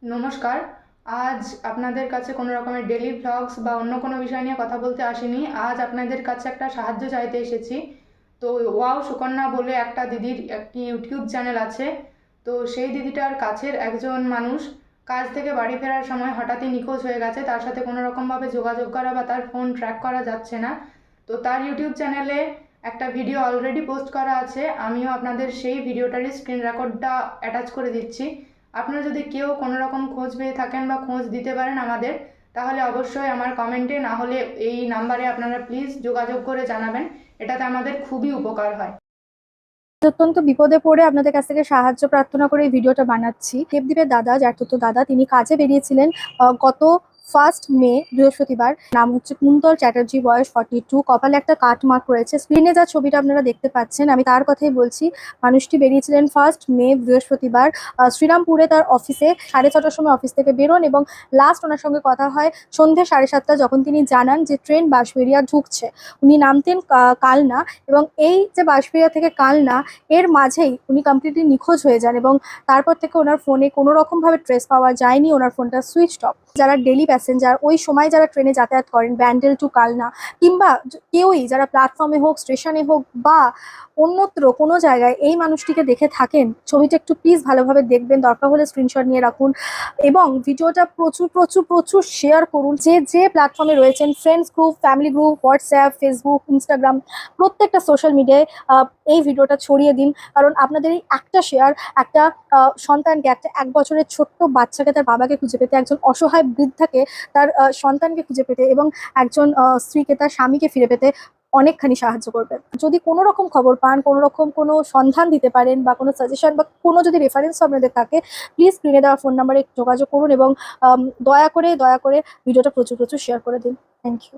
নমস্কার। আজ আপনাদের কাছে কোনো রকমের ডেইলি ভ্লগস বা অন্য কোনো বিষয় নিয়ে কথা বলতে আসিনি। আজ আপনাদের কাছে একটা সাহায্য চাইতে এসেছি। তো ওয়াও সুকন্যা বলে একটা দিদির একটি ইউটিউব চ্যানেল আছে। তো সেই দিদিটার কাছের একজন মানুষ কাজ থেকে বাড়ি ফেরার সময় হঠাৎই নিখোঁজ হয়ে গেছে। তার সাথে কোনো রকমভাবে যোগাযোগ করা বা তার ফোন ট্র্যাক করা যাচ্ছে না। তো তার ইউটিউব চ্যানেলে একটা ভিডিও অলরেডি পোস্ট করা আছে। আমিও আপনাদের সেই ভিডিওটারই স্ক্রিন রেকর্ডটা অ্যাটাচ করে দিচ্ছি। আপনারা যদি কেউ কোনো রকম খোঁজ পেয়ে থাকেন বা খোঁজ দিতে পারেন আমাদের, তাহলে অবশ্যই আমার কমেন্টে না হলে এই নাম্বারে আপনারা প্লিজ যোগাযোগ করে জানাবেন। এটাতে আমাদের খুবই উপকার হয়। অত্যন্ত বিপদে পড়ে আপনাদের কাছ থেকে সাহায্য প্রার্থনা করে এই ভিডিওটা বানাচ্ছি। দেবদীপের দাদা, জ্যাঠতুতো দাদা, তিনি কাজে বেরিয়েছিলেন গত 1 মে বৃহস্পতিবার। নাম হচ্ছে কুন্তল চ্যাটার্জি, বয়স 42, কপালে একটা কাট মার্ক রয়েছে। স্ক্রিনে যা ছবিটা আপনারা দেখতে পাচ্ছেন আমি তার কথাই বলছি। মানুষটি বেরিয়েছিলেন 1 মে বৃহস্পতিবার শ্রীরামপুরে তার অফিসে 6:30টার সময় অফিস থেকে বেরোন এবং লাস্ট ওনার সঙ্গে কথা হয় সন্ধ্যে 7:30 যখন তিনি জানান যে ট্রেন বাঁশবেড়িয়া ঢুকছে। উনি নামতেন কালনা এবং এই যে বাঁশবেড়িয়া থেকে কালনা এর মাঝেই উনি কমপ্লিটলি নিখোঁজ হয়ে যান এবং তারপর থেকে ওনার ফোনে কোনো রকমভাবে ট্রেস পাওয়া যায়নি। ওনার ফোনটা সুইচ অফ। যারা ডেলি প্যাসেঞ্জার ওই সময় যারা ট্রেনে যাতায়াত করেন ব্যান্ডেল টু কালনা, কিংবা কেউই যারা প্ল্যাটফর্মে হোক, স্টেশনে হোক বা অন্যত্র কোনো জায়গায় এই মানুষটিকে দেখে থাকেন, ছবিটা একটু প্লিজ ভালোভাবে দেখবেন, দরকার হলে স্ক্রিনশট নিয়ে রাখুন এবং ভিডিওটা প্রচুর প্রচুর প্রচুর শেয়ার করুন। যে যে প্ল্যাটফর্মে রয়েছেন, friends group, family group, WhatsApp, Facebook, Instagram, প্রত্যেকটা সোশ্যাল মিডিয়ায় এই ভিডিওটা ছড়িয়ে দিন। কারণ আপনাদের এই একটা শেয়ার একটা সন্তানকে, একটা 1 বছরের ছোট্ট বাচ্চাকে তার বাবাকে খুঁজে পেতে, একজন অসহায় বৃদ্ধাকে তার সন্তানকে খুঁজে পেতে এবং একজন স্ত্রীকে তার স্বামীকে ফিরে পেতে অনেকখানি সাহায্য করবে। যদি কোনো রকম খবর পান, কোনো রকম কোনো সন্ধান দিতে পারেন বা কোনো সাজেশন বা কোনো যদি রেফারেন্স আপনাদের থাকে, প্লিজ স্ক্রিনে দেওয়া ফোন নাম্বারে যোগাযোগ করুন এবং দয়া করে ভিডিওটা প্রচুর প্রচুর শেয়ার করে দিন। Thank you.